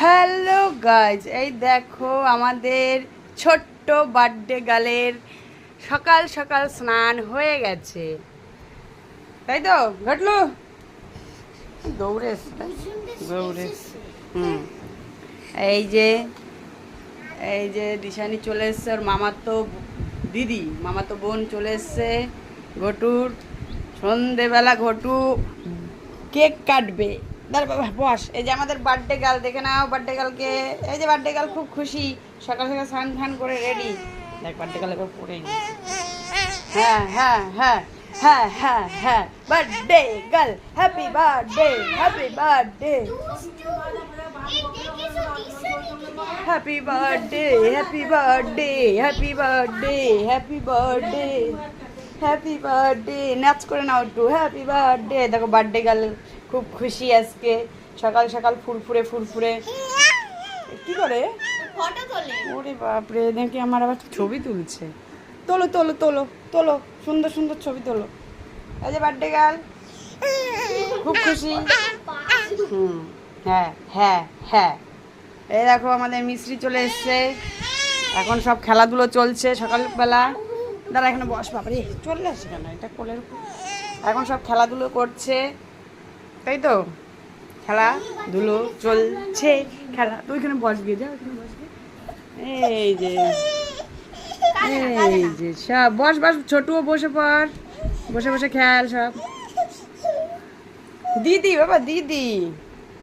Hello guys, এই দেখো আমাদের ছোট্ট বার্থডে গার্লের সকাল সকাল স্নান হয়ে গেছে, তাই তো ঘটলো দৌড়ে দৌড়ে এই যে দিশানি চলে এসছে, ওর মামাতো দিদি মামাতো বোন চলে এসছে। ঘটুর সন্ধেবেলা ঘটু কেক কাটবে। দাঁড়া বাবা বস। এই যে আমাদের বার্থডে গার্ল, দেখে নাও বার্থডে গার্লকে। এই যে বার্থডে গার্ল খুব খুশি, সকাল সকাল স্নান ফান করে রেডি। দেখ বার্থডে গার্ল এবার পড়ে হ্যাঁ হ্যাঁ হ্যাঁ হ্যাঁ হ্যাঁ হ্যাঁ birthday girl, happy birthday, happy birthday, happy birthday, happy birthday, happy birthday, happy birthday, happy birthday. নাচ করে নাও একটু, হ্যাপি বার্থডে। দেখো বার্থডে গার্ল খুব খুশি আজকে, সকাল সকাল ফুরফুরে ফুরফুরে। কি করে ফটো তোলে? ওরে বাপরে, দেখি আমার আবার ছবি তুলছে। তোলো তোলো তোলো তোলো, সুন্দর সুন্দর ছবি তোলো। এই যে বার্থডে গার্ল খুব খুশি। হ্যাঁ হ্যাঁ হ্যাঁ। এই দেখো আমাদের মিস্ত্রি চলে এসছে, এখন সব খেলাধুলো চলছে সকালবেলা। দাঁড়া এখানে বস, বাবারে চলে আসছে কেন এটা কোলের উপর। এখন সব খেলাধুলো করছে, তাই তো খেলাধুলো চলছে। খেলা তো ওইখানে বসবি, যা ওইখানে বসবি। এই যে সব বস বস, ছোটুও বসে পড়, বসে বসে খেয়াল সব। দিদি বাবা দিদি